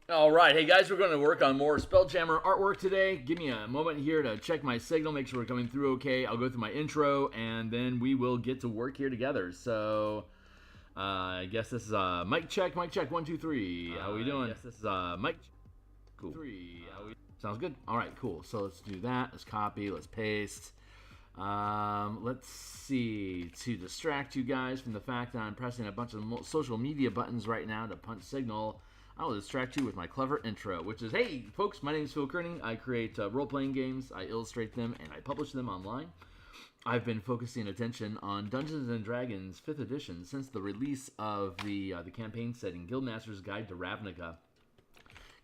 All right, hey guys, we're going to work on more Spelljammer artwork today. Give me a moment here to check my signal, make sure we're coming through okay. I'll go through my intro, and then we will get to work here together. So, I guess this is mic check, 1, 2, 3. How we doing? Yes, this is mic. Cool. 3. Sounds good. All right, cool. So let's do that. Let's copy. Let's paste. Let's see. To distract you guys from the fact that I'm pressing a bunch of social media buttons right now to punch signal, I will distract you with my clever intro, which is, hey, folks, my name is Phil Kearney. I create role-playing games, I illustrate them, and I publish them online. I've been focusing attention on Dungeons & Dragons 5th edition since the release of the campaign setting, Guildmaster's Guide to Ravnica.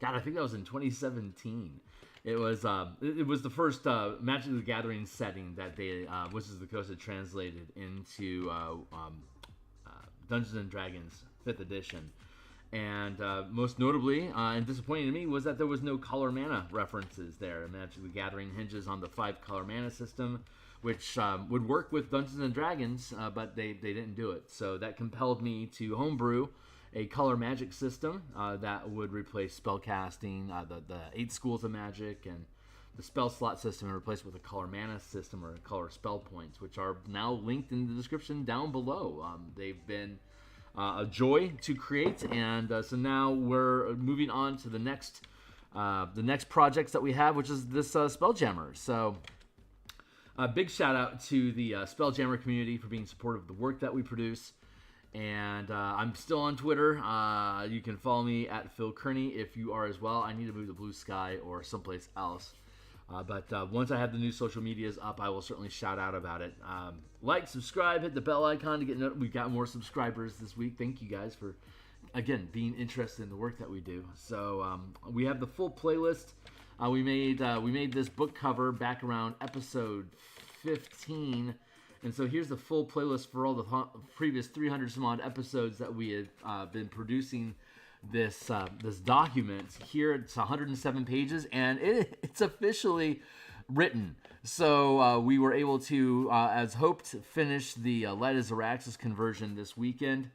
God, I think that was in 2017. It was the first Magic the Gathering setting that they Wizards of the Coast had translated into Dungeons & Dragons 5th edition. And most notably, and disappointing to me, was that there was no color mana references there. Magic the Gathering hinges on the 5-color mana system, which would work with Dungeons and Dragons, but they didn't do it. So that compelled me to homebrew a color magic system that would replace spellcasting, the 8 schools of magic, and the spell slot system, and replace it with a color mana system or color spell points, which are now linked in the description down below. They've been a joy to create, and so now we're moving on to the next projects that we have, which is this Spelljammer. So a big shout out to the Spelljammer community for being supportive of the work that we produce. And I'm still on Twitter. You can follow me at Phil Kearney if you are as well. I need to move to Blue Sky or someplace else. But once I have the new social medias up, I will certainly shout out about it. Like, subscribe, hit the bell icon to get notified. We've got more subscribers this week. Thank you guys for, again, being interested in the work that we do. So we have the full playlist. We made this book cover back around episode 15. And so here's the full playlist for all the previous 300 some odd episodes that we had been producing this document. Here it's 107 pages, and it's officially written. So we were able to, as hoped, finish the Light as Araxis conversion this weekend.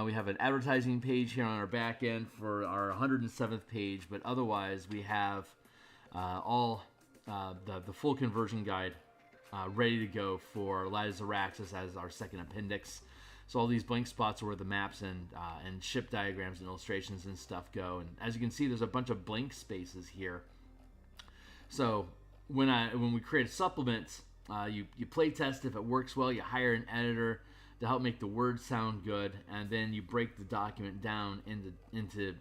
We have an advertising page here on our back end for our 107th page, but otherwise we have all the full conversion guide ready to go for Light as Araxis as our second appendix. So all these blank spots are where the maps and ship diagrams and illustrations and stuff go. And as you can see, there's a bunch of blank spaces here. So when we create a supplement, you play test. If it works well, you hire an editor to help make the words sound good, and then you break the document down into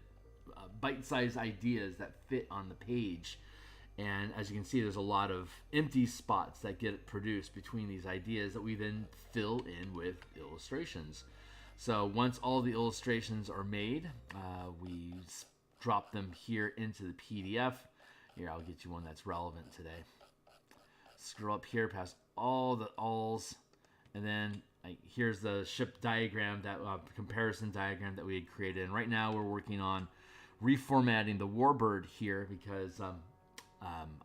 bite-sized ideas that fit on the page. And as you can see, there's a lot of empty spots that get produced between these ideas that we then fill in with illustrations. So once all the illustrations are made, we drop them here into the PDF. Here, I'll get you one that's relevant today. Scroll up here past all the alls, and then here's the ship diagram, that comparison diagram that we had created. And right now we're working on reformatting the Warbird here because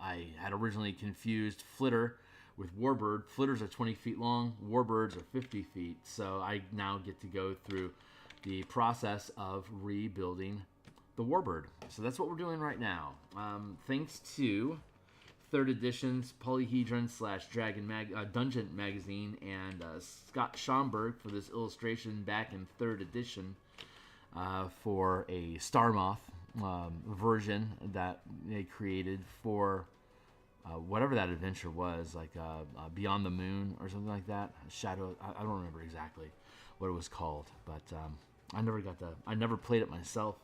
I had originally confused Flitter with Warbird. Flitters are 20 feet long, Warbirds are 50 feet. So I now get to go through the process of rebuilding the Warbird. So that's what we're doing right now. Thanks to 3rd edition's Polyhedron / Dungeon magazine and Scott Schomburg for this illustration back in 3rd edition for a Starmoth version that they created for whatever that adventure was, like Beyond the Moon or something like that. Shadow, I don't remember exactly what it was called, but I never played it myself,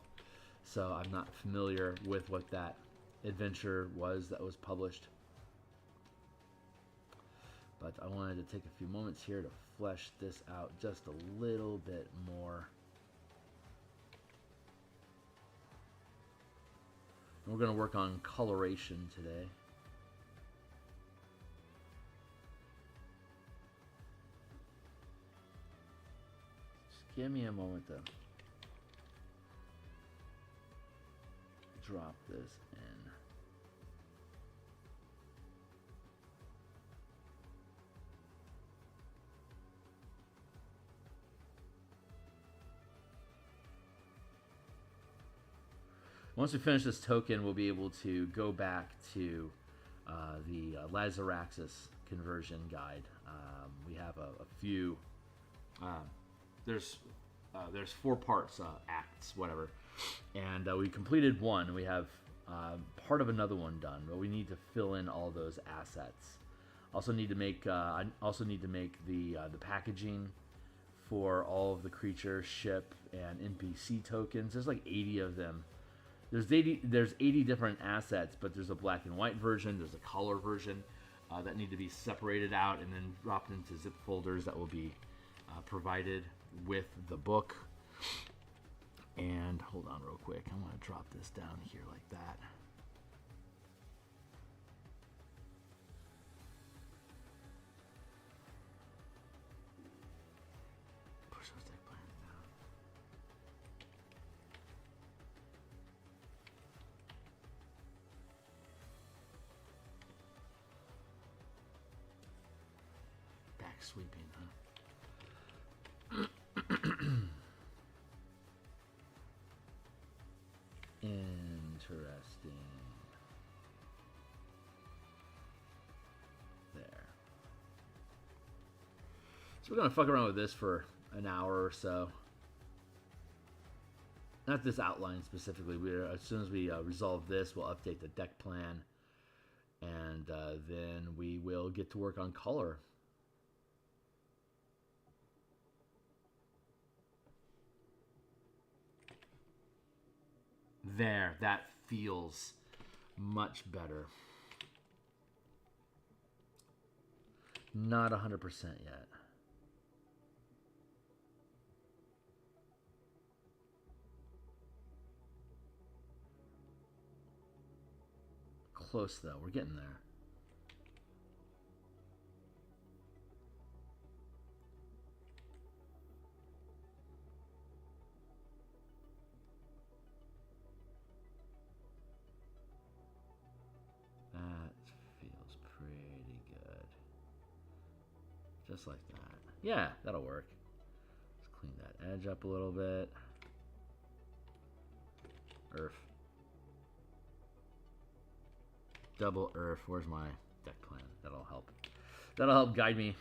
so I'm not familiar with what that adventure was that was published. But I wanted to take a few moments here to flesh this out just a little bit more. We're going to work on coloration today. Just give me a moment to drop this in. Once we finish this token, we'll be able to go back to the Lazaraxis conversion guide. We have a few. There's 4 parts, acts, whatever, and we completed one. We have part of another one done, but we need to fill in all those assets. Also need to make I also need to make the packaging for all of the creature, ship, and NPC tokens. There's like 80 of them. There's 80 different assets, but there's a black and white version. There's a color version that need to be separated out and then dropped into zip folders that will be provided with the book. And hold on real quick. I'm going to drop this down here like that. Push those deck plans down. Back sweeping, huh? Interesting. There. So we're going to fuck around with this for an hour or so. Not this outline specifically. As soon as we resolve this, we'll update the deck plan. And then we will get to work on color. There, that feels much better. Not 100% yet. Close though, we're getting there. Just like that. Yeah, that'll work. Let's clean that edge up a little bit. Earth. Double earth. Where's my deck plan? That'll help. That'll help guide me.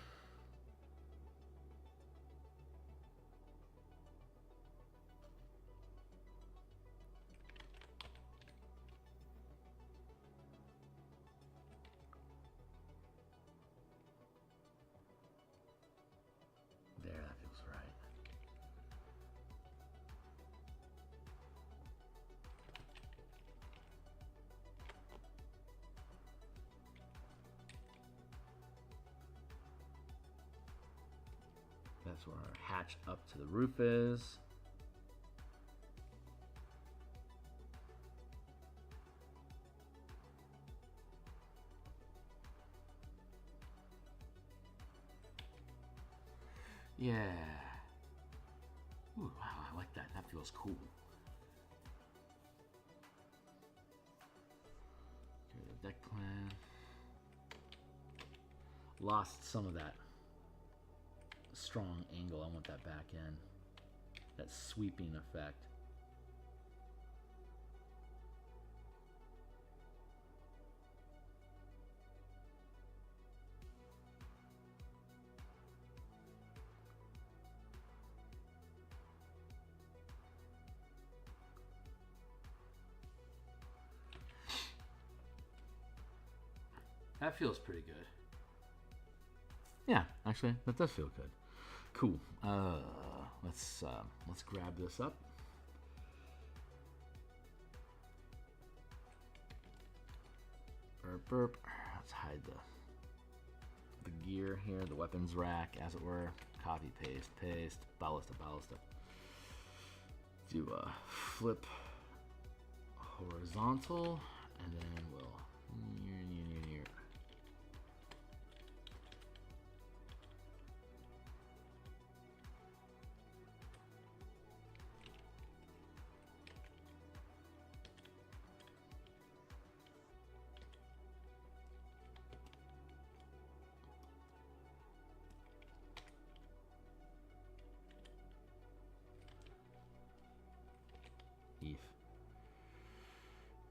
That's where our hatch up to the roof is. Yeah. Ooh, wow, I like that. That feels cool. Okay, the deck plan. Lost some of that strong angle. I want that back in. That sweeping effect. That feels pretty good. Yeah, actually, that does feel good. Cool. Let's grab this up. Burp, burp. Let's hide the gear here, the weapons rack, as it were. Copy, paste, paste. Ballista, ballista. Do a flip horizontal, and then we'll near.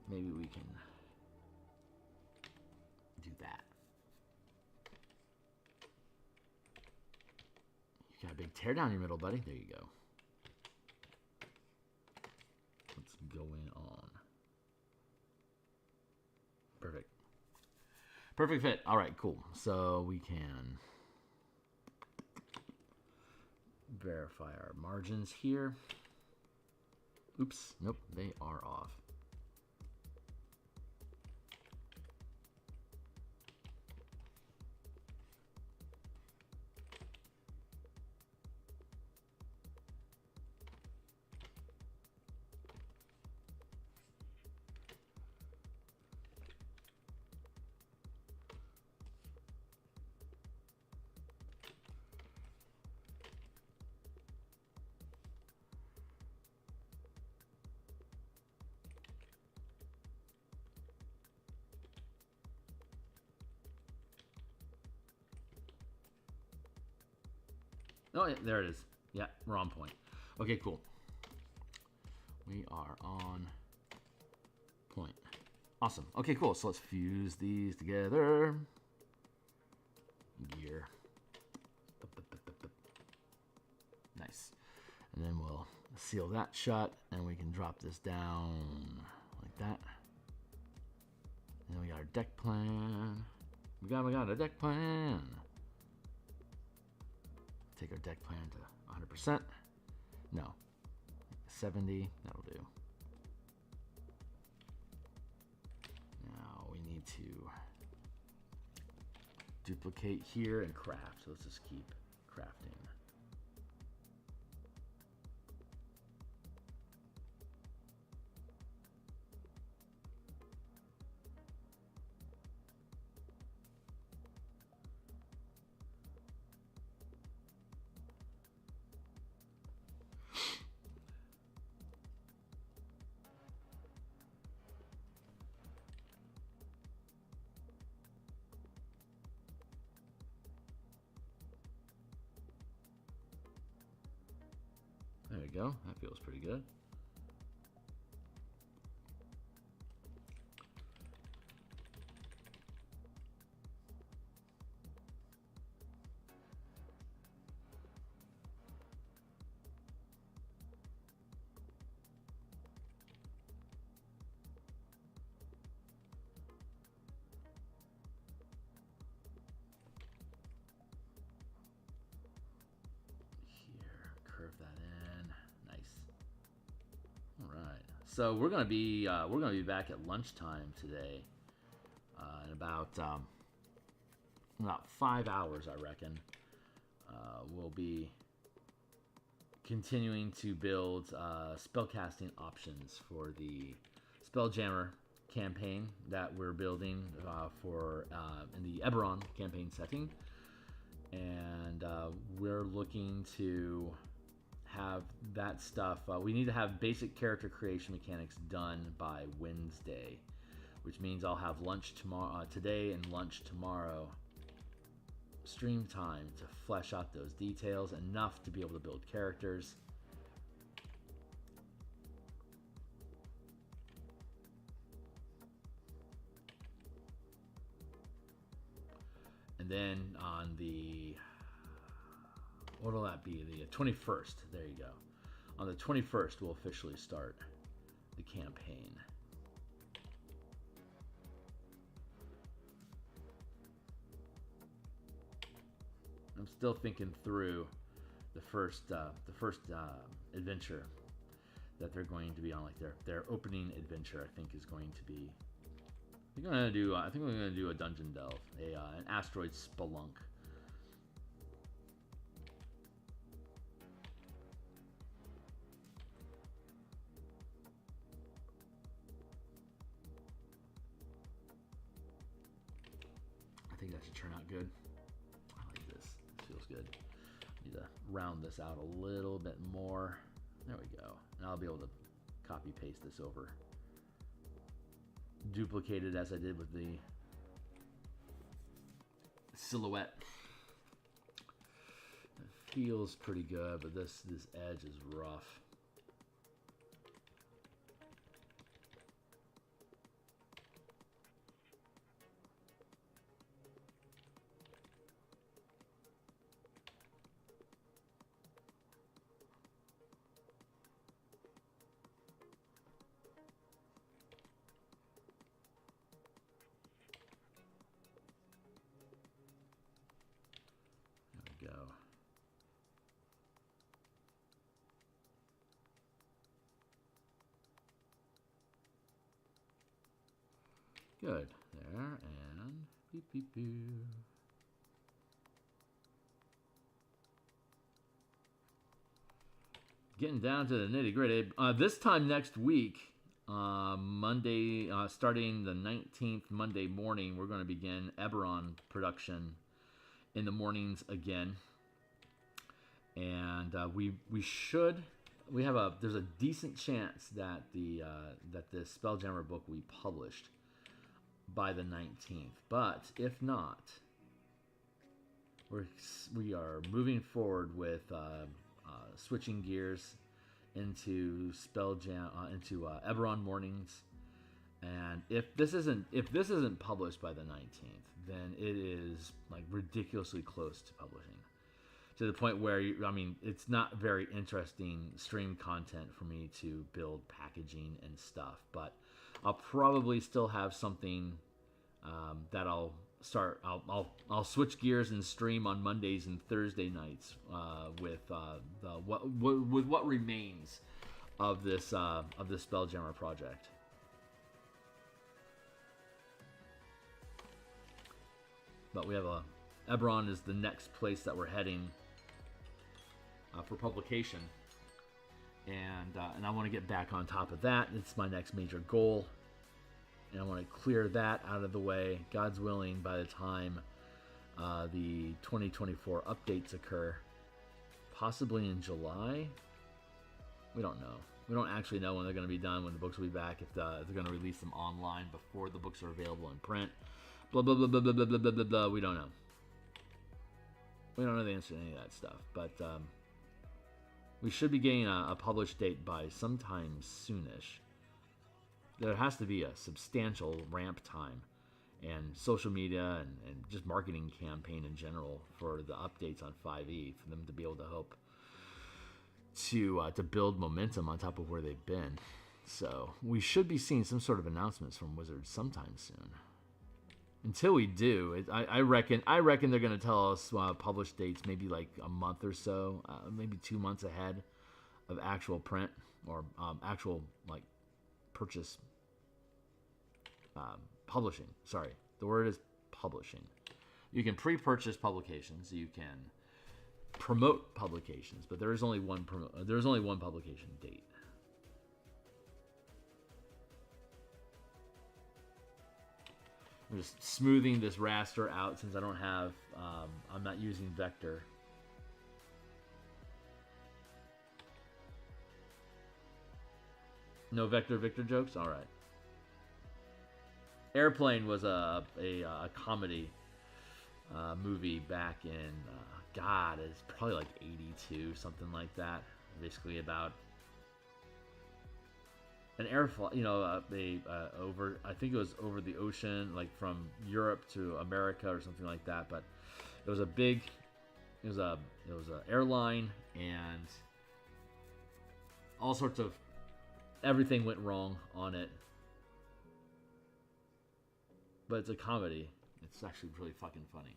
maybe we can do that. You got a big tear down your middle, buddy. There you go. What's going on? Perfect. Perfect fit. All right, cool. So we can verify our margins here. Oops. Nope, they are off. Oh, yeah, there it is. Yeah, we're on point. Okay, cool. We are on point. Awesome. Okay, cool. So let's fuse these together. Gear. Nice. And then we'll seal that shut, and we can drop this down like that. And then we got our deck plan. We got a deck plan. Take our deck plan to 100%. No, 70. That'll do. Now we need to duplicate here and craft. So let's just keep crafting. There we go. That feels pretty good. Here, curve that in. Nice. All right. So we're gonna be back at lunchtime today, in about 5 hours, I reckon. We'll be continuing to build spellcasting options for the Spelljammer campaign that we're building for in the Eberron campaign setting, and we're looking to have that stuff. We need to have basic character creation mechanics done by Wednesday, which means I'll have lunch tomorrow, today, and lunch tomorrow. Stream time to flesh out those details enough to be able to build characters. And then on the, what will that be? The 21st. There you go. On the 21st, we'll officially start the campaign. I'm still thinking through the first adventure that they're going to be on. Like their opening adventure, I think, is going to be. I think we're gonna do a dungeon delve, an asteroid spelunk. I think that should turn out good. I like this. It feels good. Need to round this out a little bit more. There we go. And I'll be able to copy paste this over. Duplicate it as I did with the silhouette. It feels pretty good, but this edge is rough. Good. There, and beep, beep, beep. Getting down to the nitty-gritty. This time next week, Monday, starting the 19th, Monday morning, we're going to begin Eberron production in the mornings again. And there's a decent chance that that this Spelljammer book will be published by the 19th. But if not, we are moving forward with switching gears into into Eberron mornings. And if this isn't published by the 19th, then it is like ridiculously close to publishing. To the point where, it's not very interesting stream content for me to build packaging and stuff. But I'll probably still have something that I'll start. I'll switch gears and stream on Mondays and Thursday nights with what remains of this Spelljammer project. But we have Eberron is the next place that we're heading for publication, and I want to get back on top of that. It's my next major goal, and I want to clear that out of the way. God's willing, by the time the 2024 updates occur, possibly in July. We don't know. We don't actually know when they're going to be done, when the books will be back, if they're going to release them online before the books are available in print. Blah, blah, blah, blah, blah, blah, blah, blah, blah. We don't know. We don't know the answer to any of that stuff, but we should be getting a published date by sometime soonish. There has to be a substantial ramp time and social media and just marketing campaign in general for the updates on 5e, for them to be able to hope to build momentum on top of where they've been. So we should be seeing some sort of announcements from Wizards sometime soon. Until we do, I reckon they're going to tell us publish dates maybe like a month or so, maybe 2 months ahead of actual print or actual like purchase. Publishing. Sorry, the word is publishing. You can pre-purchase publications. You can promote publications, but there is only one publication date. I'm just smoothing this raster out since I don't have, I'm not using vector. No vector Victor jokes? All right. Airplane was a comedy movie back in, it's probably like 82, something like that. Basically about an airflight, I think it was over the ocean, like from Europe to America or something like that. But it was a airline, and all sorts of everything went wrong on it. But it's a comedy. It's actually really fucking funny.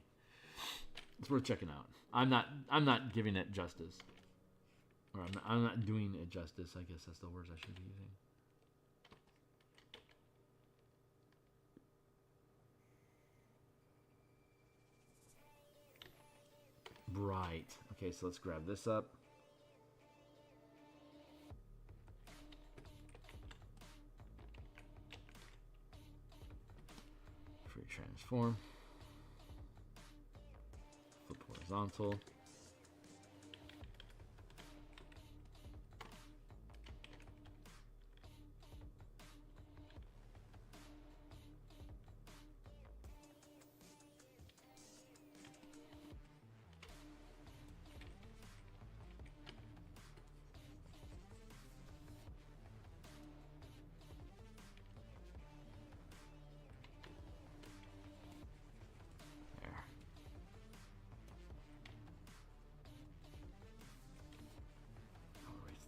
It's worth checking out. I'm not giving it justice, or I'm not doing it justice. I guess that's the words I should be using. Right. Okay, so let's grab this up. Free transform. Flip horizontal.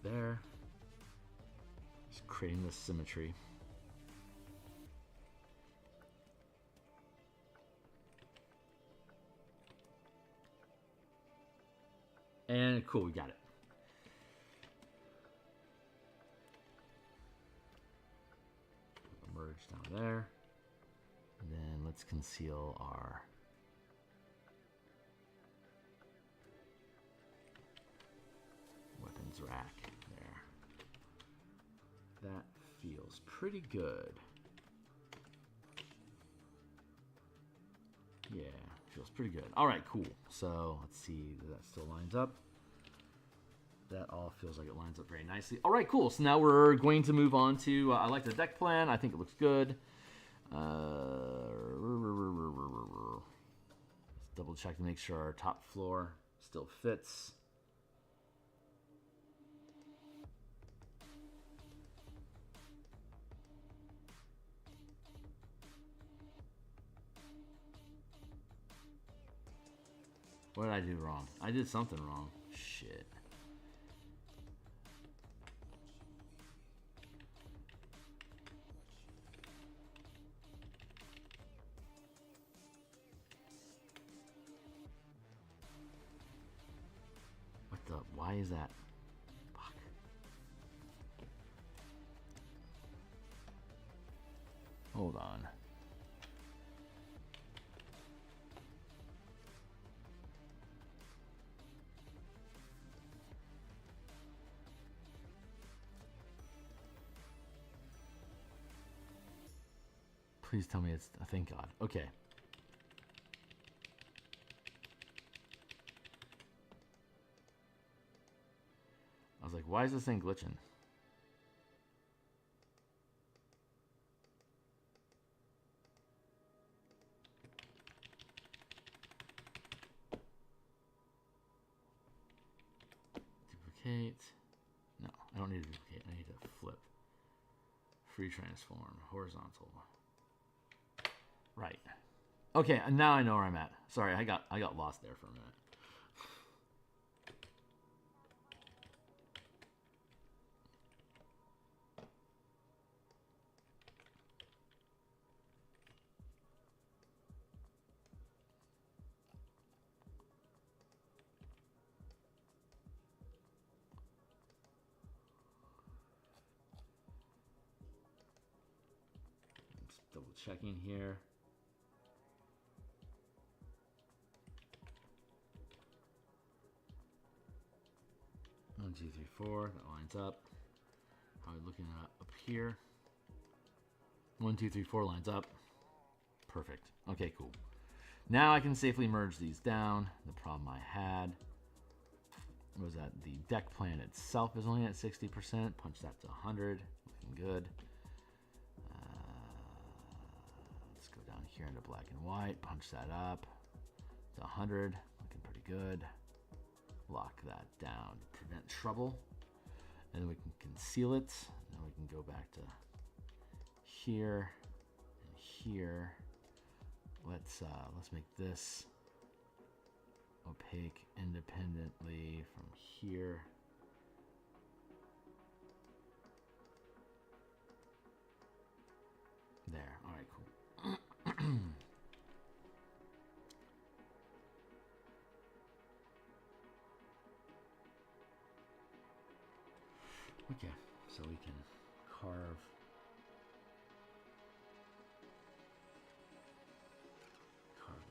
There, just creating this symmetry. And cool, we got it. Merge down there. let's conceal our weapons rack there. That feels pretty good. Yeah, feels pretty good. All right, cool. So let's see if that still lines up. That all feels like it lines up very nicely. All right, cool. So now we're going to move on to, I like the deck plan. I think it looks good. Let's double check to make sure our top floor still fits. What did I do wrong? I did something wrong. Shit. What the? Why is that? Fuck. Hold on. Please tell me it's... thank God. Okay. I was like, why is this thing glitching? Duplicate. No, I don't need to duplicate. I need to flip. Free transform. Horizontal. Right. Okay, and now I know where I'm at. Sorry, I got lost there for a minute. Just double checking here. 1, 2, 3, 4. That lines up. Probably looking at up here. 1, 2, 3, 4 lines up. Perfect. Okay, cool. Now I can safely merge these down. The problem I had was that the deck plan itself is only at 60%. Punch that to 100. Looking good. Let's go down here into black and white. Punch that up to 100. Looking pretty good. Lock that down to prevent trouble. And then we can conceal it. Then we can go back to here and here. Let's make this opaque independently from here. There. All right, cool. Okay, so we can carve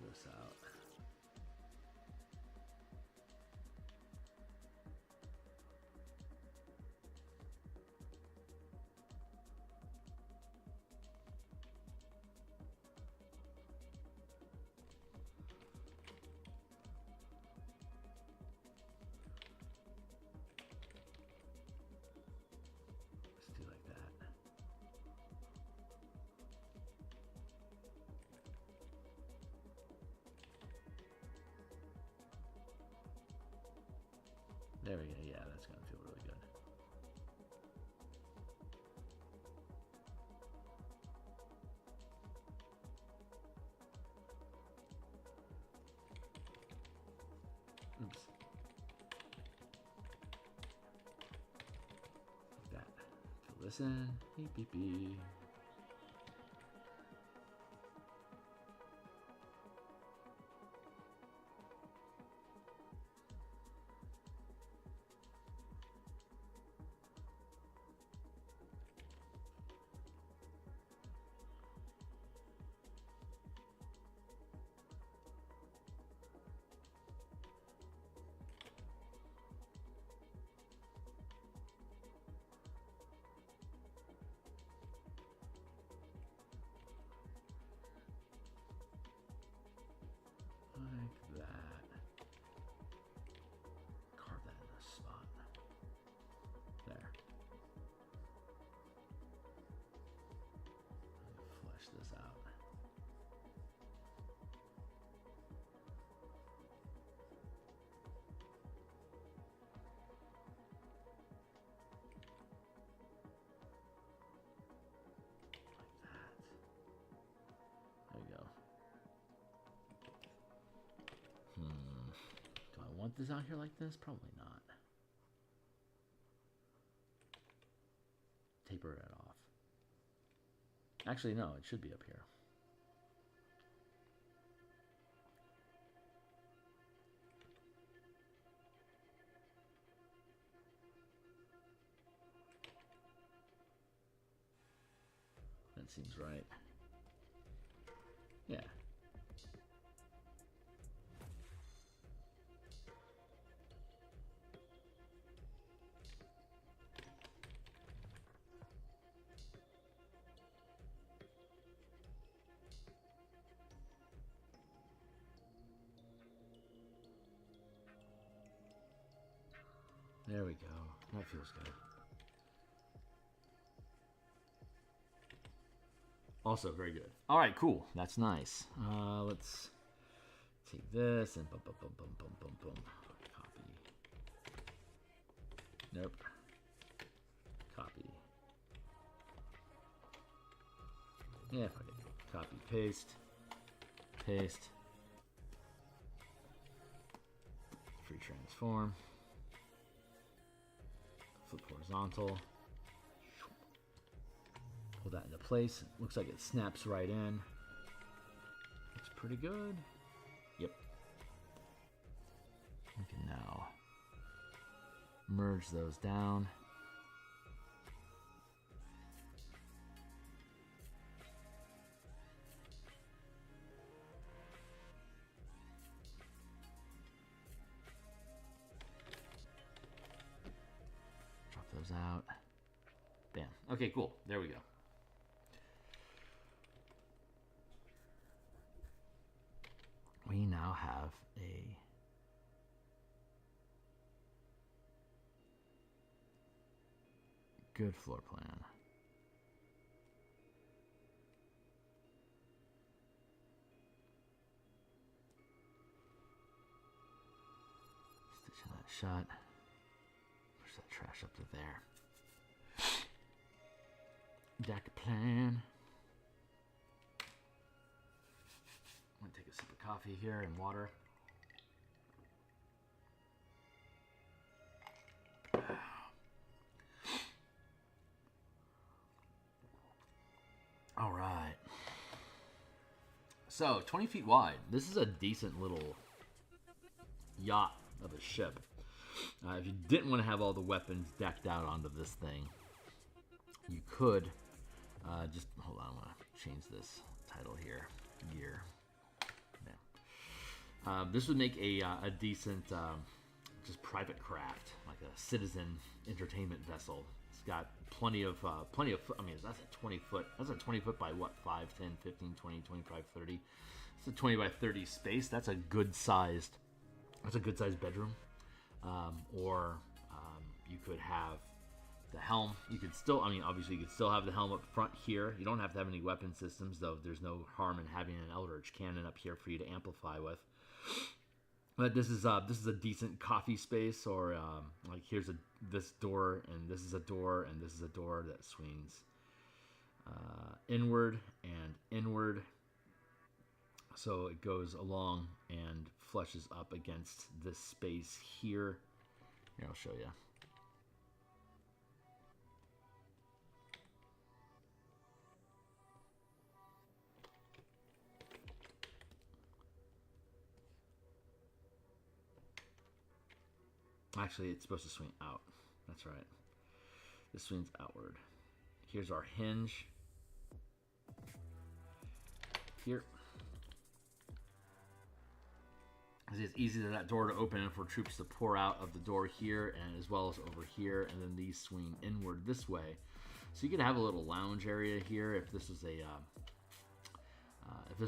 this out. There we go. Yeah, that's going to feel really good. Oops. Like that. Fill this in. Beep, beep, beep. want this out here like this? Probably not. Taper it off. Actually, no, it should be up here. That seems right. Yeah. There we go. That feels good. Also very good. All right, cool. That's nice. Let's take this and boom, boom, boom, boom, boom, boom, boom. Copy. Nope. Copy. Yeah, fuck it. Copy, paste, paste. Free transform. Flip horizontal. Pull that into place. Looks like it snaps right in. Looks pretty good. Yep. We can now merge those down. Drop those out. Bam. Okay, cool. There we go. We now have a good floor plan. Stitching that shut. Push that trash up to there. Deck plan. I'm gonna take a sip of coffee here and water. All right. So 20 feet wide. This is a decent little yacht of a ship. If you didn't want to have all the weapons decked out onto this thing, you could just hold on. I want to change this title here. Gear. This would make a decent just private craft, like a citizen entertainment vessel. It's got plenty of I mean, that's a 20 foot. That's a 20 foot by what? 5, 10, 15, 20, 25, 30. It's a 20 by 30 space. That's a good sized. That's a good sized bedroom. Or you could have the helm. You could still, I mean, obviously you could still have the helm up front here. You don't have to have any weapon systems, though. There's no harm in having an Eldritch cannon up here for you to amplify with. But this is a decent coffee space, or like here's this door, and this is a door, and this is a door that swings inward and inward. So it goes along and flushes up against this space here. Here, I'll show you. Actually, it's supposed to swing out. That's right. This swings outward. Here's our hinge. Here. It's easy for that door to open and for troops to pour out of the door here, and as well as over here, and then these swing inward this way. So you could have a little lounge area here if this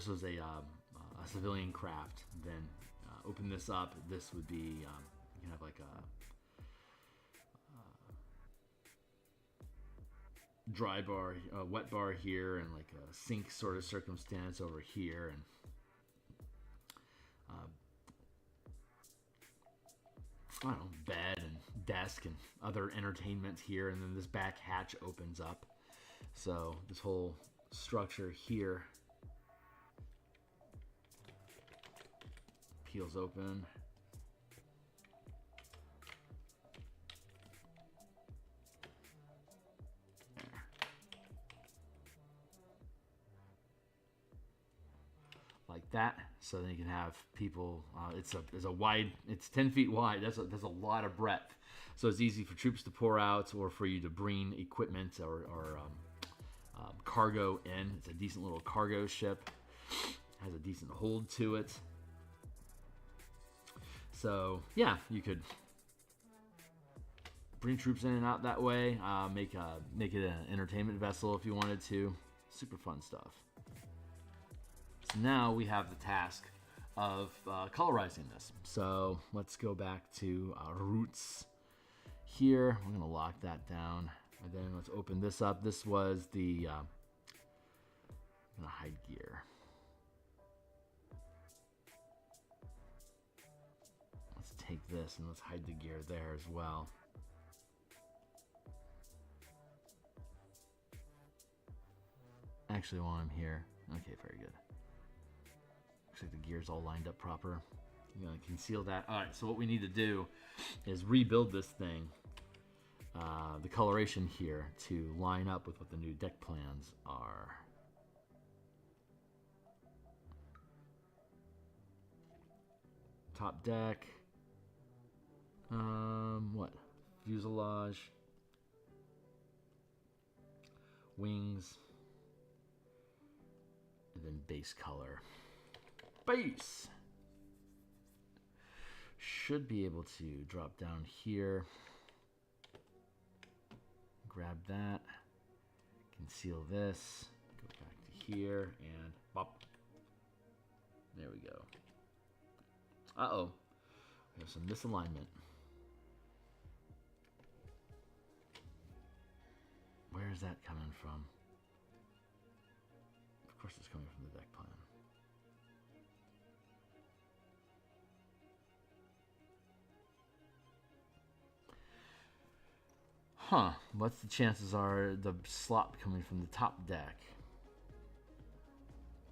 was a civilian craft. Then open this up. This would be you can have like a dry bar, wet bar here, and like a sink sort of circumstance over here, and I don't know, bed and desk and other entertainment here, and then this back hatch opens up. So this whole structure here peels open. that, so then you can have people. It's a wide. It's 10 feet wide. There's a lot of breadth, so it's easy for troops to pour out or for you to bring equipment or cargo in. It's a decent little cargo ship. Has a decent hold to it. So yeah, you could bring troops in and out that way. Make it an entertainment vessel if you wanted to. Super fun stuff. So now we have the task of colorizing this. So let's go back to our roots here. We're gonna lock that down, and then let's open this up. This was the I'm gonna hide gear. Let's take this and let's hide the gear there as well. Actually, while I'm here, okay, very good. Looks like the gear's all lined up proper. I'm gonna conceal that. All right, so what we need to do is rebuild this thing, the coloration here, to line up with what the new deck plans are. Top deck. What? Fuselage. Wings. And then base color. Base! Should be able to drop down here. Grab that. Conceal this. Go back to here and bop. There we go. Uh-oh. We have some misalignment. Where is that coming from? Of course it's coming from the deck plan. Huh. What's the chances are the slot coming from the top deck?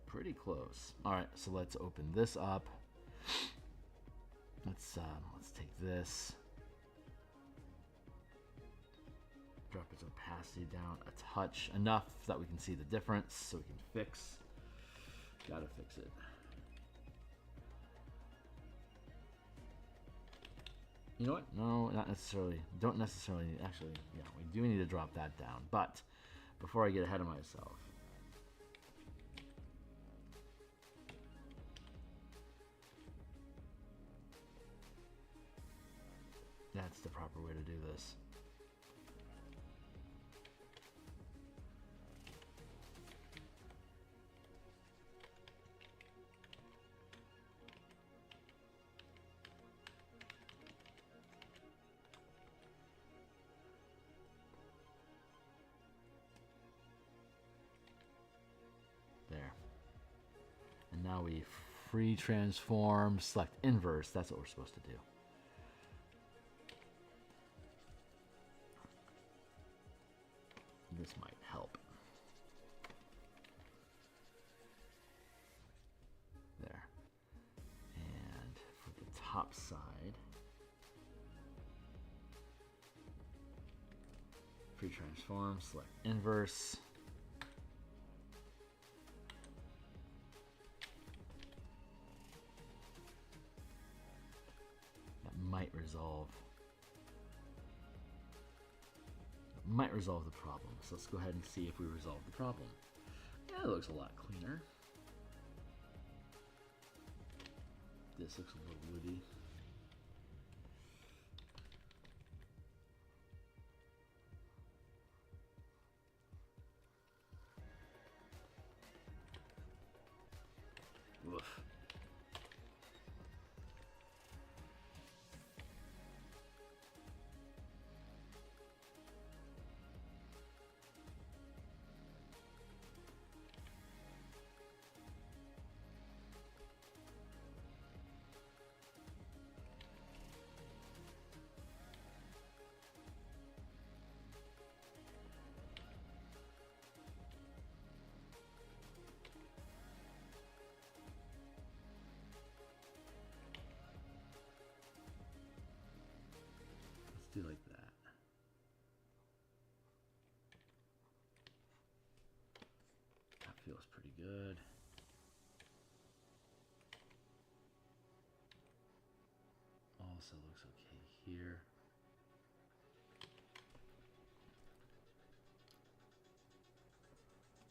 Pretty close. Alright, so let's open this up. Let's take this. Drop its opacity down a touch, enough that we can see the difference, so we can fix. Gotta fix it. You know what? No, not necessarily. Don't necessarily. Actually, yeah, we do need to drop that down. But before I get ahead of myself, that's the proper way to do this. There. And now we free transform, select inverse. That's what we're supposed to do. This might help. There. And for the top side, free transform, select inverse. That might resolve the problem. So let's go ahead and see if we resolve the problem. Yeah, it looks a lot cleaner. This looks a little woody. Woof. Do like that. That feels pretty good. ISO looks okay here.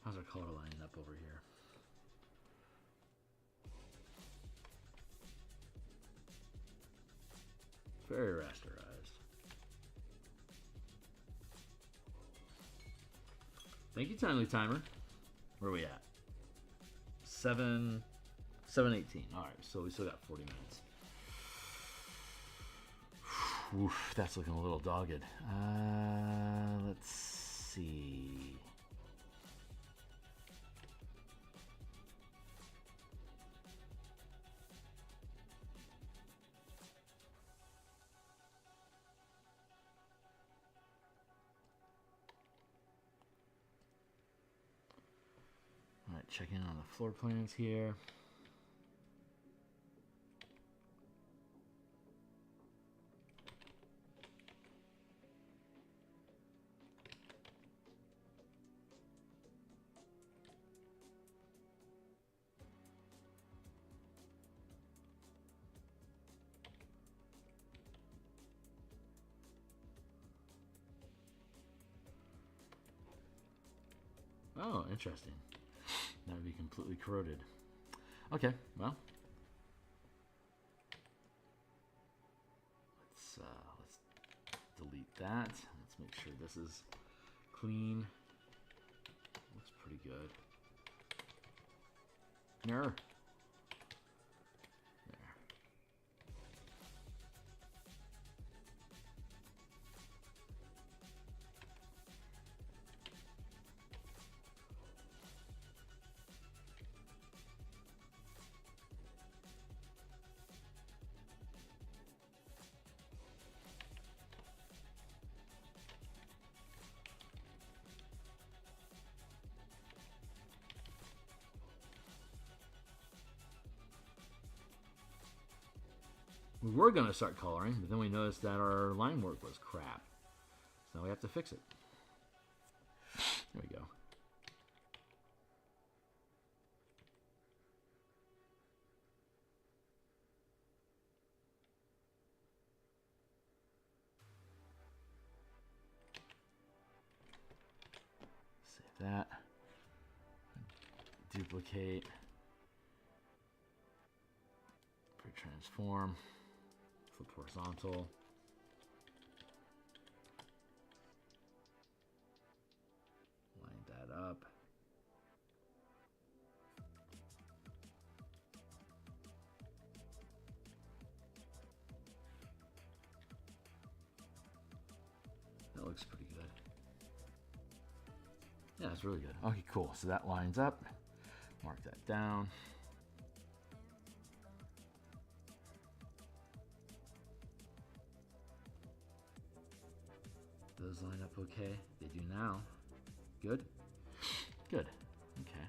How's our color lining up over here? Very rasterized. Thank you, Timely Timer. Where are we at? 7:18. All right, so we still got 40 minutes. Oof, that's looking a little dogged. Let's see. All right, checking on the floor plans here. Oh, interesting. That would be completely corroded. Okay, well, let's delete that. Let's make sure this is clean. Looks pretty good. Mirror. There. We were going to start coloring, but then we noticed that our line work was crap. So now we have to fix it. There we go. Save that. Duplicate. Transform. Flip horizontal. Line that up. That looks pretty good. Yeah, it's really good. Okay, cool. So that lines up. Mark that down. Those line up okay. They do now. Good? Good. Okay.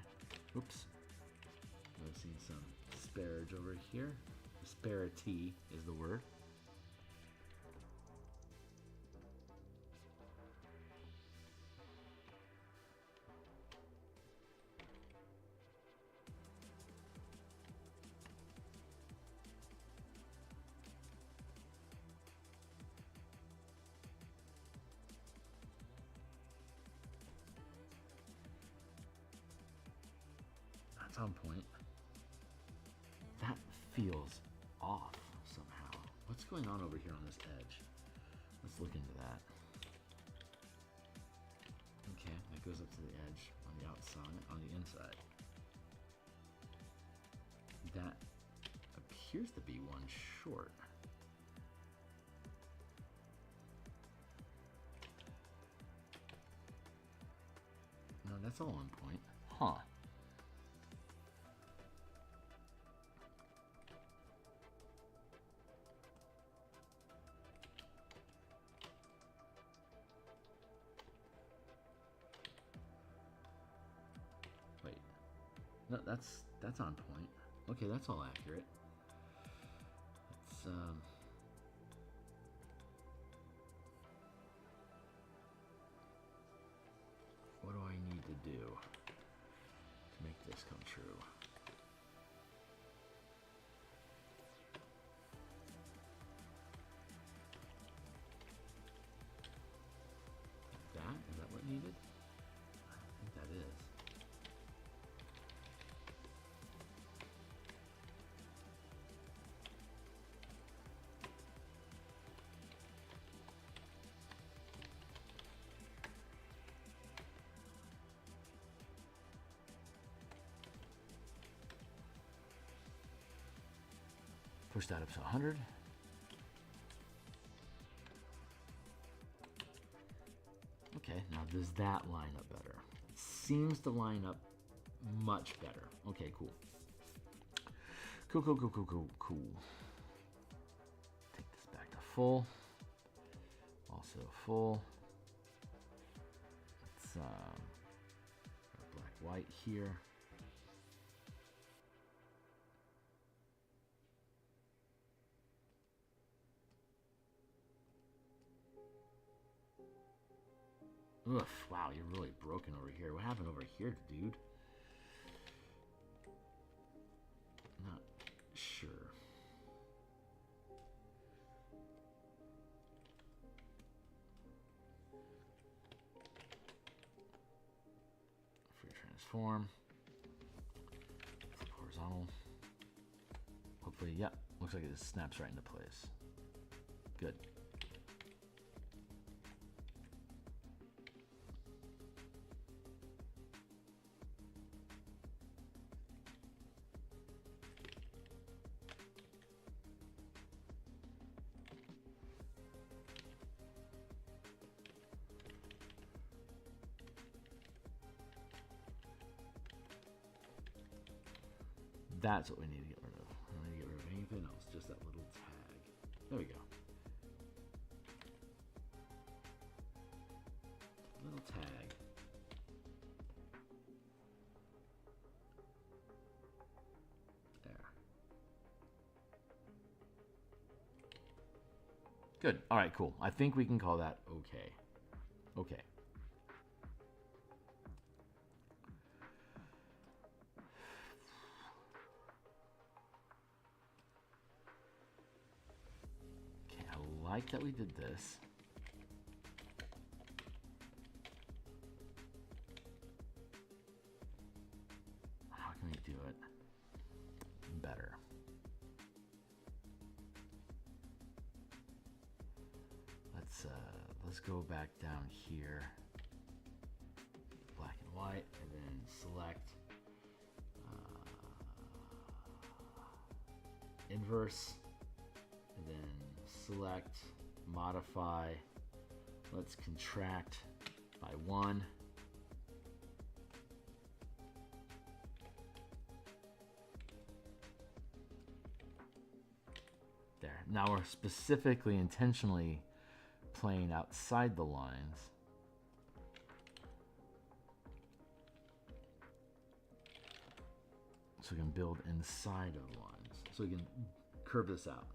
Oops. Noticing some disparage over here. Disparity is the word. On point. That feels off somehow. What's going on over here on this edge? Let's look into that. Okay, that goes up to the edge on the outside, on the inside. That appears to be one short. No, that's all on point. Huh. No, that's on point. Okay, that's all accurate. Let's what do I need to do to make this come true? push that up to 100. Okay, now does that line up better? It seems to line up much better. Okay, cool. Cool. Take this back to full. Also full. Let's black white here. Oof, wow, you're really broken over here. What happened over here, dude? Not sure. Free transform. Flip horizontal. Hopefully, yeah, looks like it just snaps right into place. Good. That's what we need to get rid of. We don't need to get rid of anything else, just that little tag. There we go. Little tag. There. Good. All right, cool. I think we can call that okay. Okay. I like that we did this. How can we do it better? Let's go back down here, black and white, and then select inverse, and then select, modify, let's contract by 1. There. Now we're specifically, intentionally playing outside the lines. So we can build inside of the lines. So we can curve this out.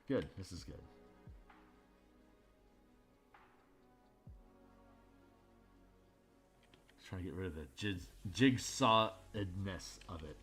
Good. This is good. Let's try to get rid of the jigsawedness of it.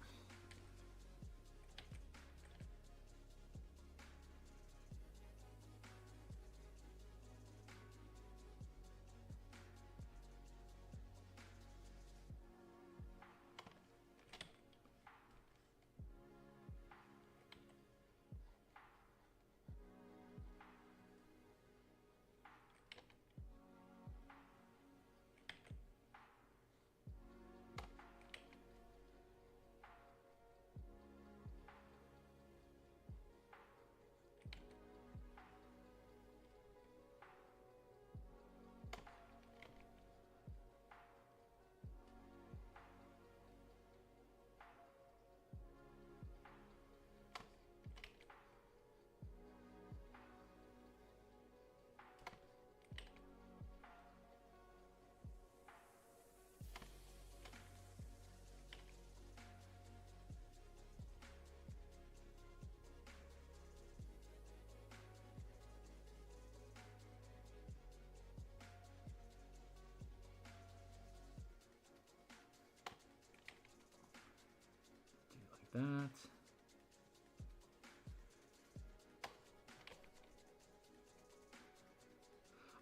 that.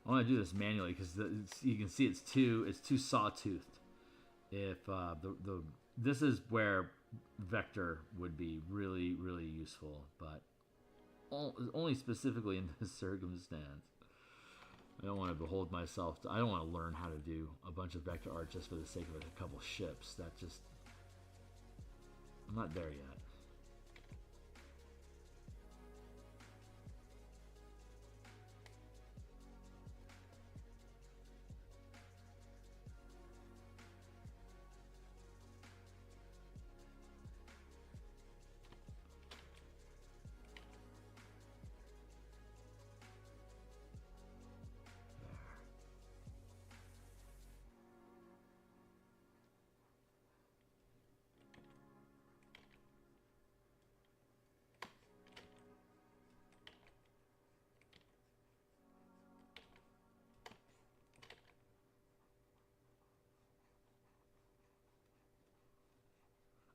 I want to do this manually because you can see it's too sawtoothed. If this is where vector would be really, really useful, but only specifically in this circumstance. I don't want to behold myself. I don't want to learn how to do a bunch of vector art just for the sake of a couple ships. That just, I'm not there yet.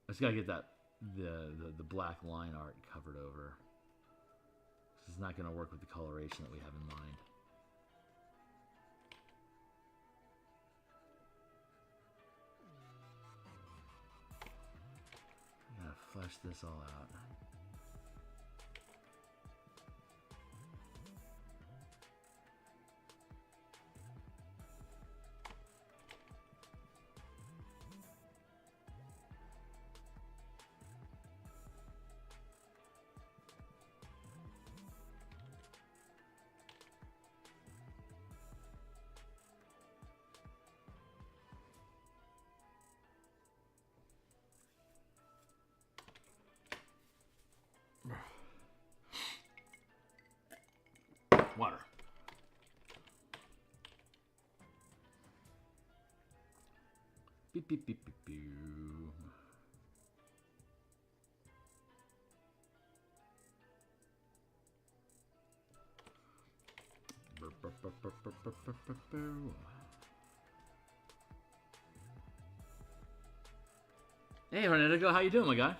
I just gotta get that the black line art covered over. This is not gonna work with the coloration that we have in mind. I gotta flesh this all out. Water. Beep, beep, beep, beep, beep. Hey, Renetico, how you doing, my guy?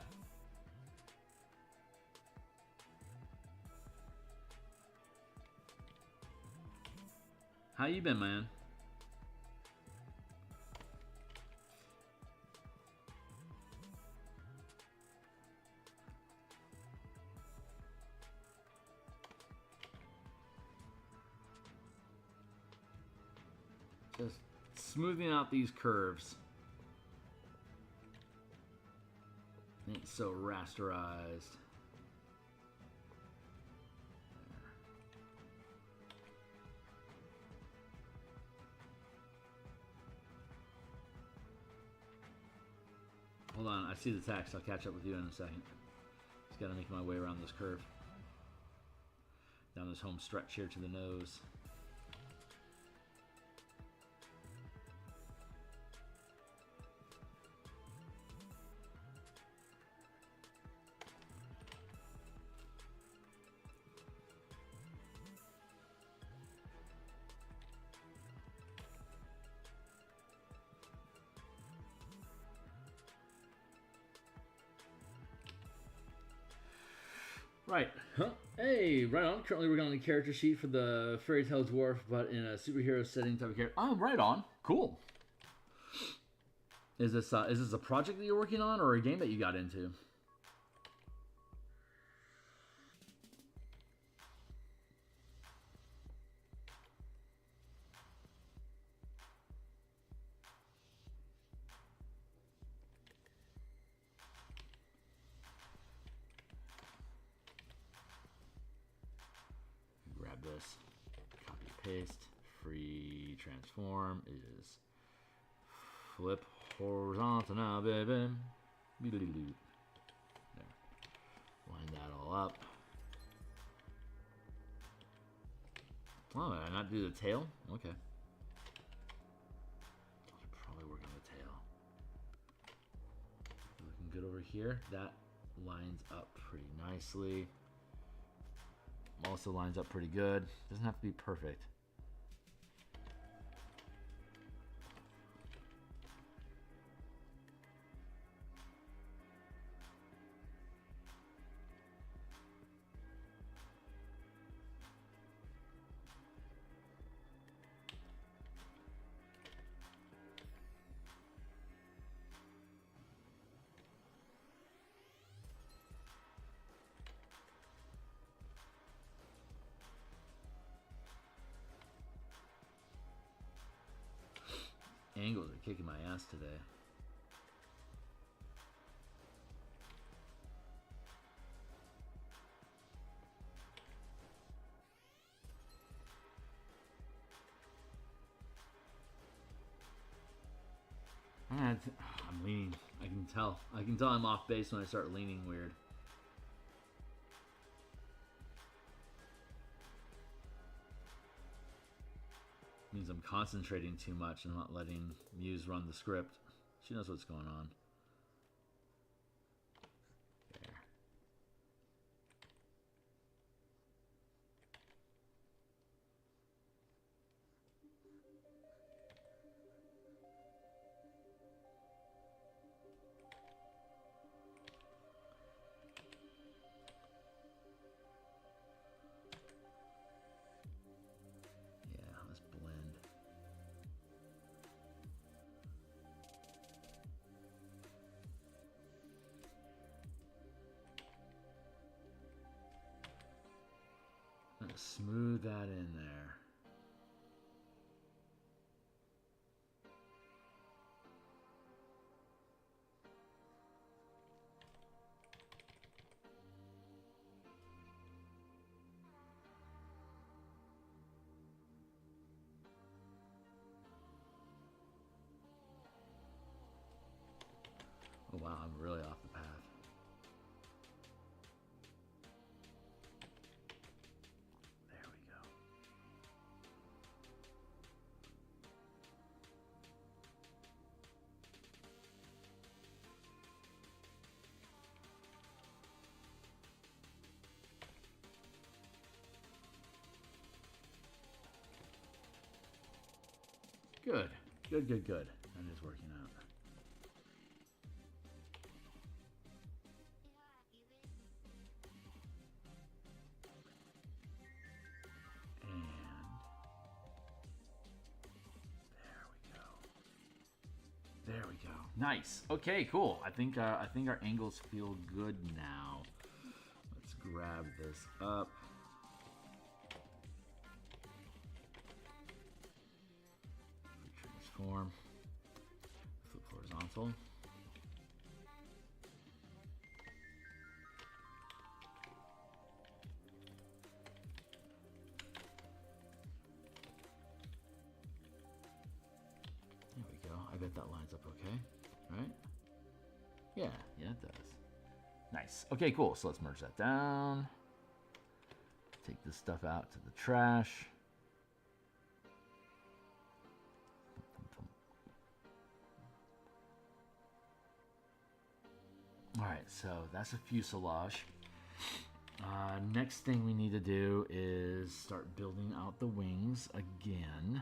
How you been, man? Just smoothing out these curves. Ain't so rasterized. Hold on, I see the text. I'll catch up with you in a second. Just gotta make my way around this curve. Down this home stretch here to the nose. Right. Huh. Hey, right on. Currently working on the character sheet for the Fairy Tale Dwarf, but in a superhero setting type of character. Oh, right on. Cool. Is this a project that you're working on or a game that you got into? This, copy paste, free transform is flip horizontal now, baby. There. Line that all up. Oh, did I not do the tail? Okay. I should probably work on the tail. Looking good over here. That lines up pretty nicely. Also lines up pretty good. Doesn't have to be perfect. Angles are kicking my ass today. I'm leaning. I can tell. I can tell I'm off base when I start leaning weird. Means I'm concentrating too much and not letting Muse run the script. She knows what's going on. There. Smooth that in there. Oh wow, I'm really off the path. Good. Good, good, good. That is working out. And there we go. Nice. Okay, cool. I think our angles feel good now. Let's grab this up. Transform. Flip horizontal. There we go. I bet that lines up okay, right? Yeah, it does. Nice. Okay, cool. So let's merge that down. Take this stuff out to the trash. All right, so that's a fuselage. Next thing we need to do is start building out the wings again.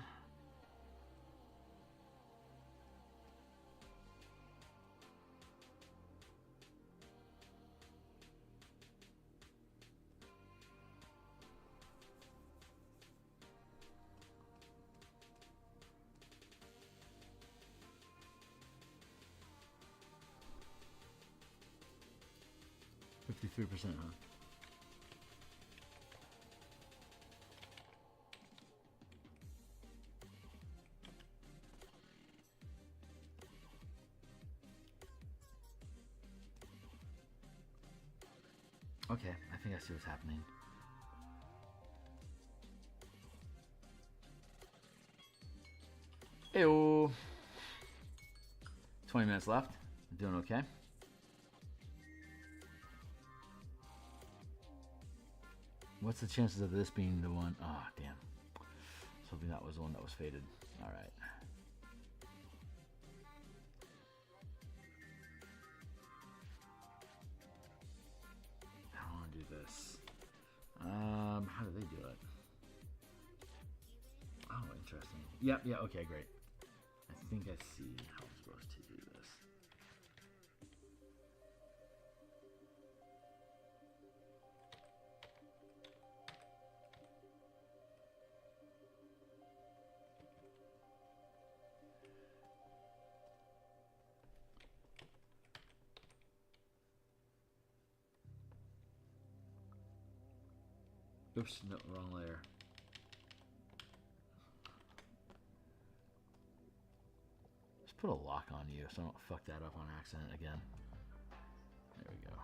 $53%, huh? Okay, I think I see what's happening. Ew. 20 minutes left. I'm doing okay. What's the chances of this being the one? Oh, damn. I was hoping that was the one that was faded. All right. I want to do this. How do they do it? Oh, interesting. Yep, yeah, okay, great. I think I see how I'm supposed to do this. Oops, no, wrong layer. Let's put a lock on you so I don't fuck that up on accident again. There we go.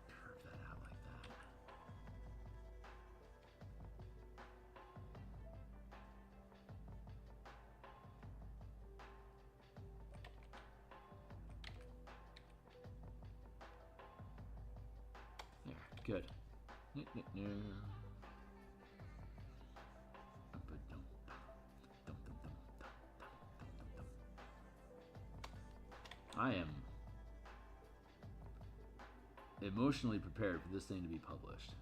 Curve that out like that. There, good. I am emotionally prepared for this thing to be published.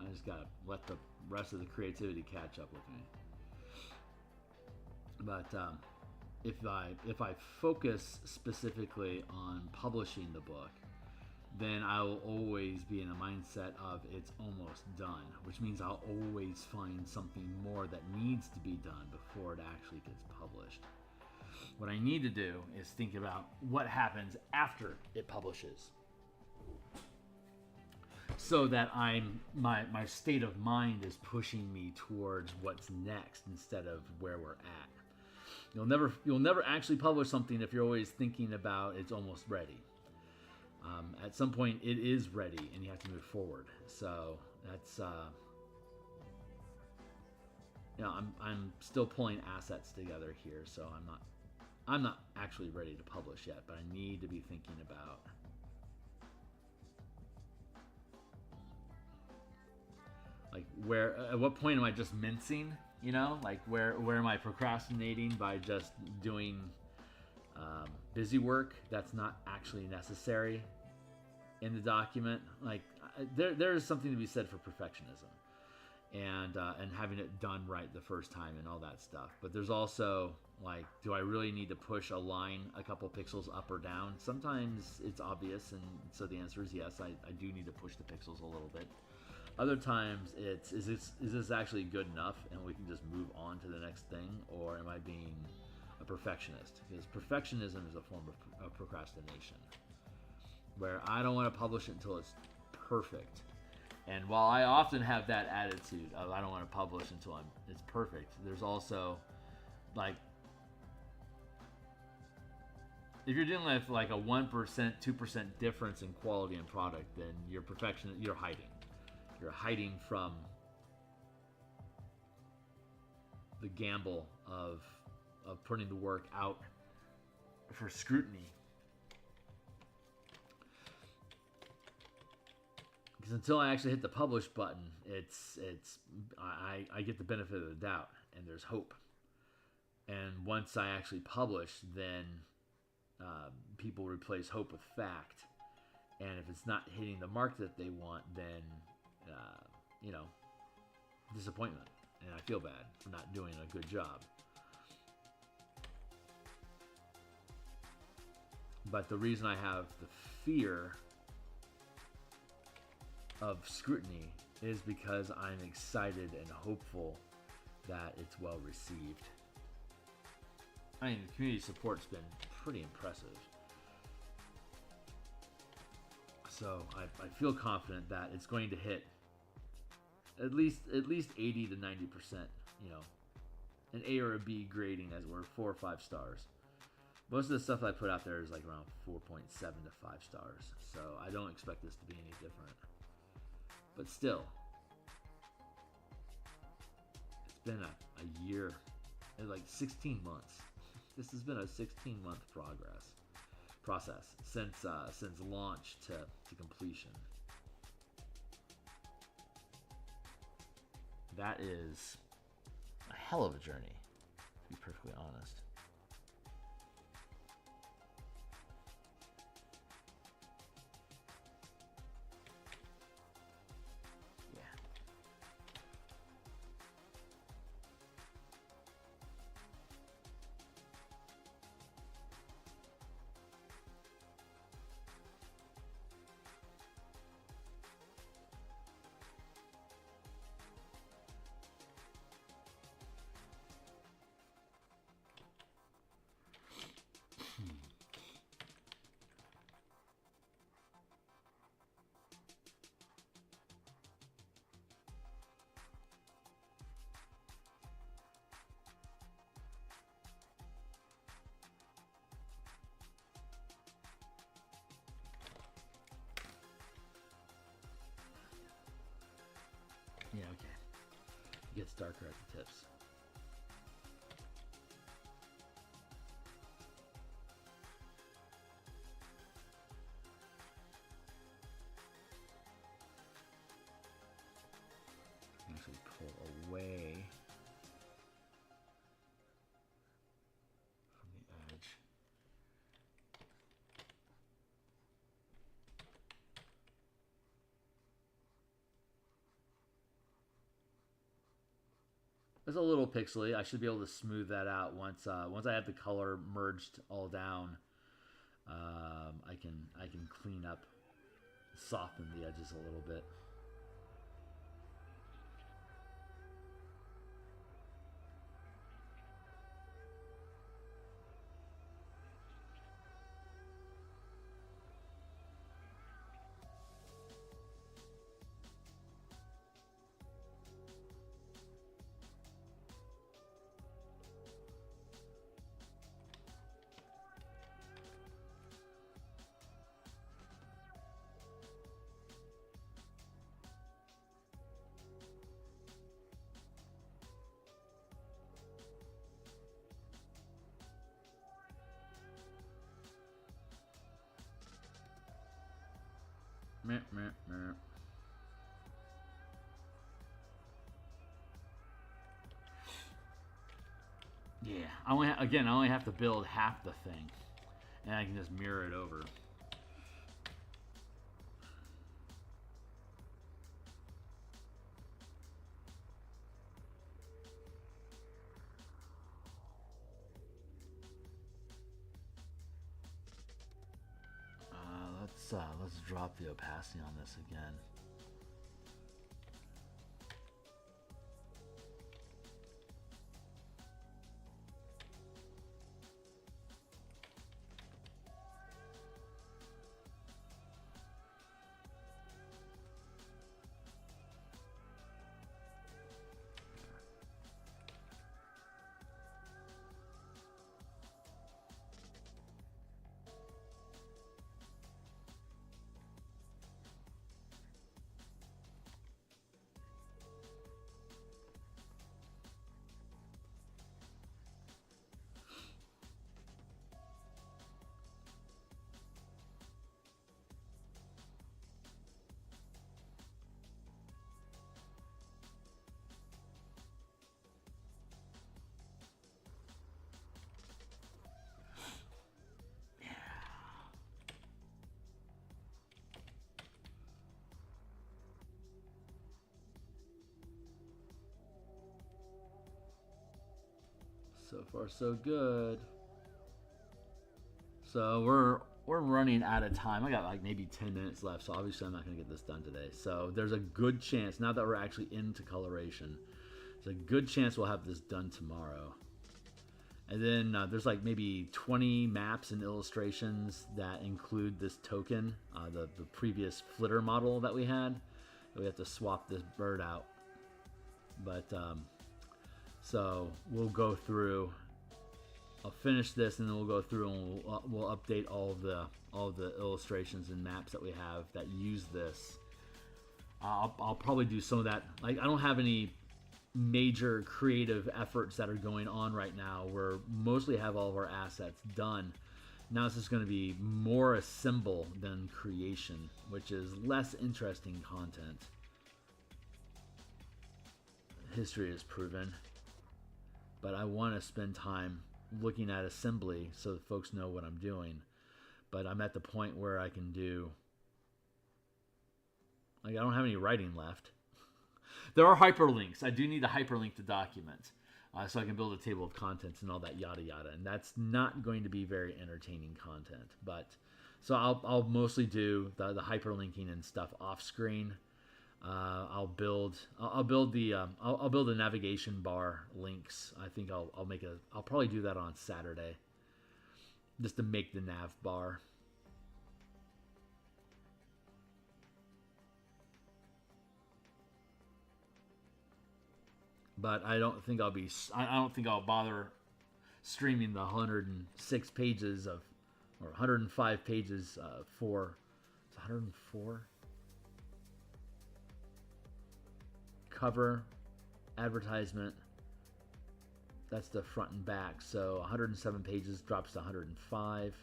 I just gotta let the rest of the creativity catch up with me. But if I focus specifically on publishing the book, then I will always be in a mindset of it's almost done, which means I'll always find something more that needs to be done before it actually gets published. What I need to do is think about what happens after it publishes, so that my state of mind is pushing me towards what's next instead of where we're at. You'll never actually publish something if you're always thinking about it's almost ready. At some point, it is ready, and you have to move forward. So that's I'm still pulling assets together here, so I'm not actually ready to publish yet, but I need to be thinking about like at what point am I just mincing, like where am I procrastinating by just doing busy work that's not actually necessary in the document. Like there is something to be said for perfectionism and having it done right the first time and all that stuff. But there's also like, do I really need to push a line a couple pixels up or down? Sometimes it's obvious, and so the answer is yes, I do need to push the pixels a little bit. Other times it's, is this actually good enough and we can just move on to the next thing, or am I being a perfectionist? Because perfectionism is a form of procrastination, where I don't want to publish it until it's perfect. And while I often have that attitude of I don't want to publish until it's perfect, there's also like, if you're dealing with like a 1%, 2% difference in quality and product, then you're hiding. You're hiding from the gamble of putting the work out for scrutiny. Because until I actually hit the publish button, I get the benefit of the doubt, and there's hope. And once I actually publish, then people replace hope with fact. And if it's not hitting the mark that they want, then disappointment, and I feel bad for not doing a good job. But the reason I have the fear of scrutiny is because I'm excited and hopeful that it's well received. I mean, the community support's been pretty impressive. So I feel confident that it's going to hit at least 80 to 90%, an A or a B grading, as it were, 4 or 5 stars. Most of the stuff I put out there is like around 4.7 to 5 stars. So I don't expect this to be any different. But still, it's been a year, like 16 months. This has been a 16-month process since launch to completion. That is a hell of a journey, to be perfectly honest. gets darker at the tips. Actually pull away from the edge. It's a little pixely. I should be able to smooth that out once I have the color merged all down. I can clean up, soften the edges a little bit. Meh, meh, meh. Yeah, I only have to build half the thing, and I can just mirror it over. Let's drop the opacity on this again. So far, so good. So we're running out of time. I got like maybe 10 minutes left, so obviously I'm not going to get this done today. So there's a good chance, now that we're actually into coloration, there's a good chance we'll have this done tomorrow. And then there's like maybe 20 maps and illustrations that include this token, the previous flitter model that we had. We have to swap this bird out. But so we'll go through. I'll finish this, and then we'll go through and we'll update all of the illustrations and maps that we have that use this. I'll probably do some of that. Like, I don't have any major creative efforts that are going on right now. We're mostly have all of our assets done. Now it's just going to be more assemble than creation, which is less interesting content. History is proven. But I want to spend time looking at assembly so that folks know what I'm doing. But I'm at the point where I can do, like, I don't have any writing left. There are hyperlinks. I do need a hyperlink to document, so I can build a table of contents and all that yada yada. And that's not going to be very entertaining content. But so I'll mostly do the hyperlinking and stuff off screen. I'll build the navigation bar links. I think I'll probably do that on Saturday, just to make the nav bar. But I don't think I'll bother streaming the 106 pages or 105 pages for 104 cover advertisement. That's the front and back. So 107 pages drops to 105.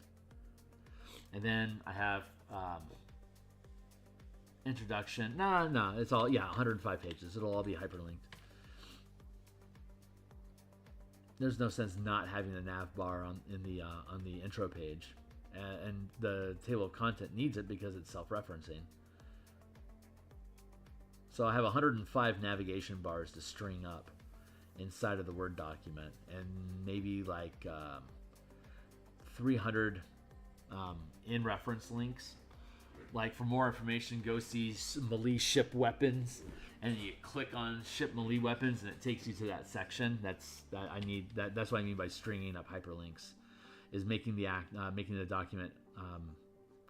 And then I have introduction. No, it's all, 105 pages. It'll all be hyperlinked. There's no sense not having the nav bar on the intro page, and the table of content needs it because it's self-referencing. So I have 105 navigation bars to string up inside of the Word document, and maybe like 300 in reference links. Like, for more information, go see melee ship weapons, and you click on ship melee weapons, and it takes you to that section. That's what I mean by stringing up hyperlinks, is making the document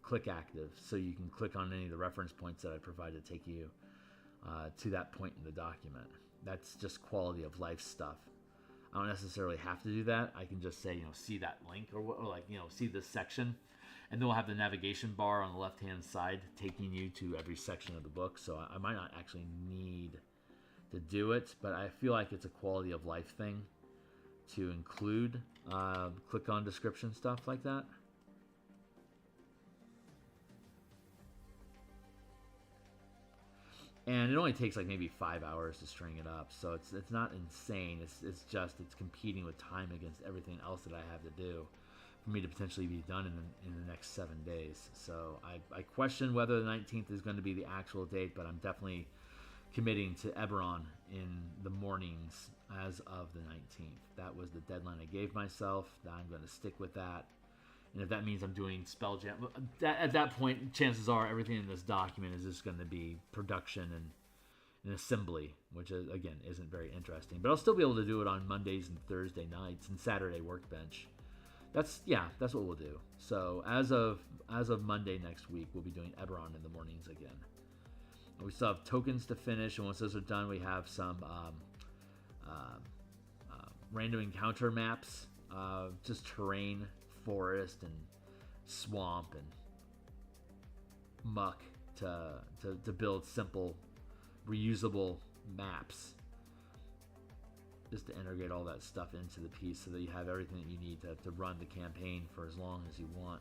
click active, so you can click on any of the reference points that I provide to take you to that point in the document. That's just quality of life stuff. I don't necessarily have to do that. I can just say, see that link, or like, see this section. And then we'll have the navigation bar on the left-hand side taking you to every section of the book. So I might not actually need to do it, but I feel like it's a quality of life thing to include click on description stuff like that. And it only takes like maybe 5 hours to string it up, so it's not insane. It's just competing with time against everything else that I have to do for me to potentially be done in the next 7 days. So I question whether the 19th is going to be the actual date, but I'm definitely committing to Eberron in the mornings as of the 19th. That was the deadline I gave myself. I'm going to stick with that. And if that means I'm doing Spelljammer, at that point, chances are everything in this document is just going to be production and assembly, which is, again, isn't very interesting. But I'll still be able to do it on Mondays and Thursday nights and Saturday workbench. That's what we'll do. So as of Monday next week, we'll be doing Eberron in the mornings again. And we still have tokens to finish, and once those are done, we have some random encounter maps, just terrain, forest, and swamp, and muck to build simple, reusable maps. Just to integrate all that stuff into the piece so that you have everything that you need to run the campaign for as long as you want.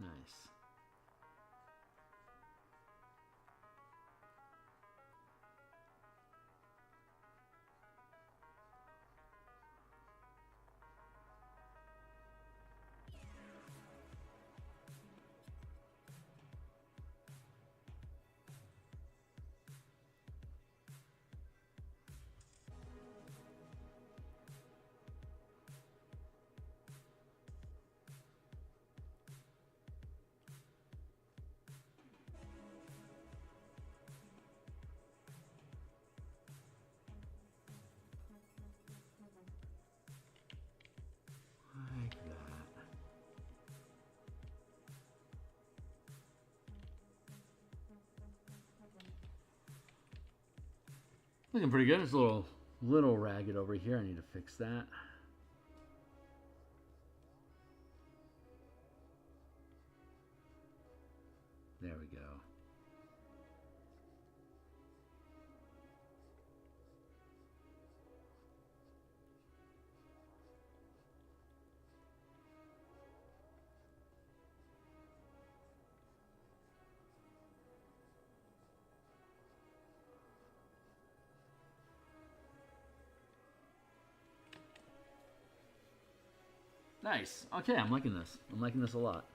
Nice. Like that. Looking pretty good. It's a little ragged over here. I need to fix that. There we go. Nice. Okay, I'm liking this. I'm liking this a lot.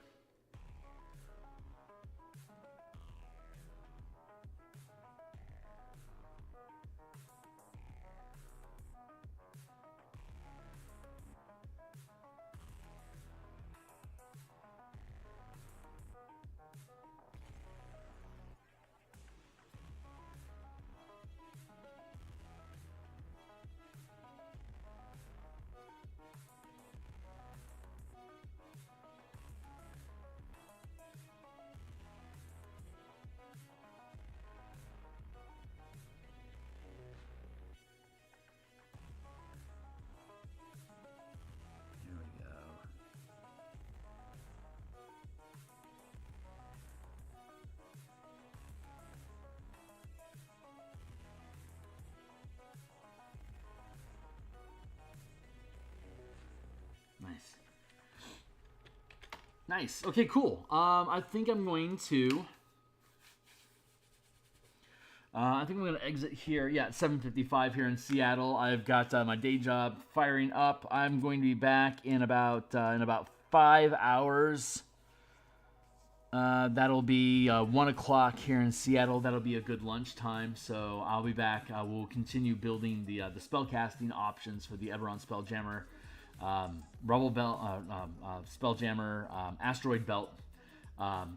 Nice. Okay, cool. I think I'm going to... I think I'm going to exit here. Yeah, it's 7:55 here in Seattle. I've got my day job firing up. I'm going to be back in about 5 hours. That'll be 1 o'clock here in Seattle. That'll be a good lunchtime. So I'll be back. We'll continue building the spellcasting options for the Eberron Spelljammer, Rubble Belt, Spelljammer, Asteroid Belt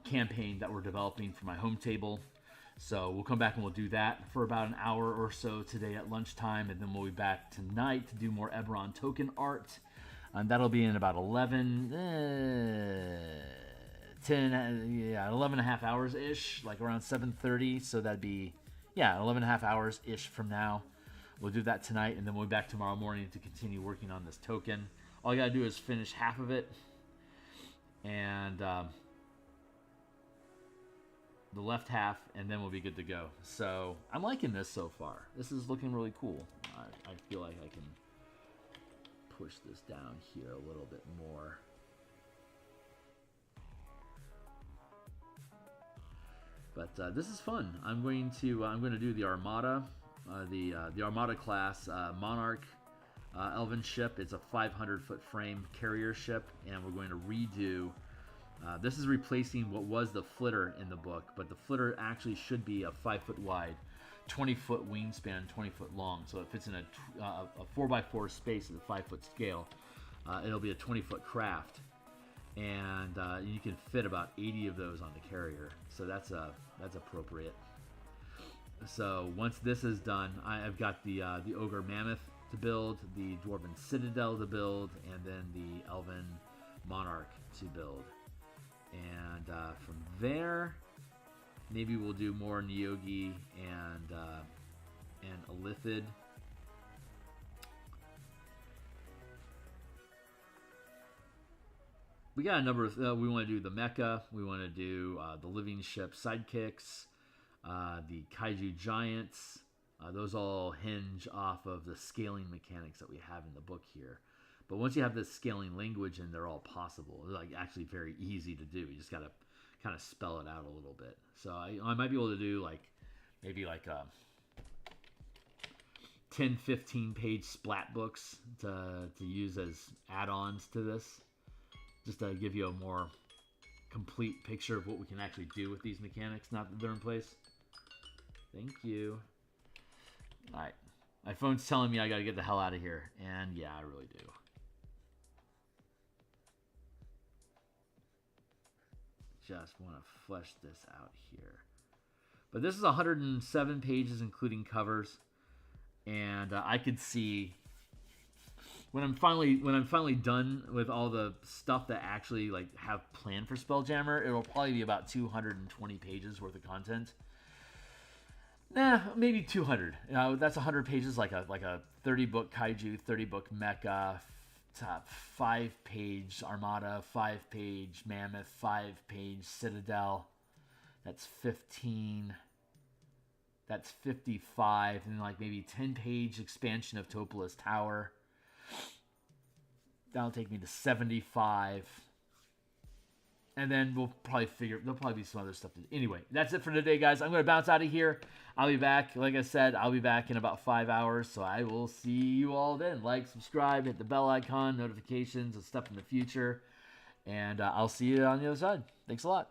campaign that we're developing for my home table. So we'll come back and we'll do that for about an hour or so today at lunchtime, and then we'll be back tonight to do more Eberron token art. And that'll be in about 11 and a half hours-ish, like around 7:30. So that'd be, 11 and a half hours-ish from now. We'll do that tonight, and then we'll be back tomorrow morning to continue working on this token. All you gotta do is finish half of it, and the left half, and then we'll be good to go. So I'm liking this so far. This is looking really cool. I feel like I can push this down here a little bit more. But this is fun. I'm going to do the Armada, the Armada class Monarch Elven ship. It's a 500-foot frame carrier ship, and we're going to redo. This is replacing what was the flitter in the book, but the flitter actually should be a 5-foot wide, 20-foot wingspan, 20-foot long, so it fits in a 4x4 space at a 5-foot scale. It'll be a 20-foot craft, and you can fit about 80 of those on the carrier, so that's appropriate. So once this is done, I've got the Ogre Mammoth to build, the Dwarven Citadel to build, and then the Elven Monarch to build. And from there, maybe we'll do more Neogi and Illithid. We got a number of. We want to do the Mecha. We want to do the Living Ship Sidekicks, the Kaiju Giants. Those all hinge off of the scaling mechanics that we have in the book here. But once you have this scaling language in, they're all possible. They're like actually very easy to do. You just got to kind of spell it out a little bit. So I might be able to do maybe 10, 15 page splat books to use as add-ons to this. Just to give you a more complete picture of what we can actually do with these mechanics, now that they're in place. Thank you. All right. My phone's telling me I got to get the hell out of here. And yeah, I really do. Just want to flesh this out here. But this is 107 pages, including covers. And I could see when I'm finally done with all the stuff that actually have planned for Spelljammer, it'll probably be about 220 pages worth of content. Nah, maybe 200. That's 100 pages, like a 30-book Kaiju, 30-book Mecha, 5-page Armada, 5-page Mammoth, 5-page Citadel. That's 15. That's 55, and maybe 10-page expansion of Topola's Tower. That'll take me to 75. And then there'll probably be some other stuff. Anyway, that's it for today, guys. I'm going to bounce out of here. I'll be back. Like I said, I'll be back in about 5 hours. So I will see you all then. Like, subscribe, hit the bell icon, notifications and stuff in the future. And I'll see you on the other side. Thanks a lot.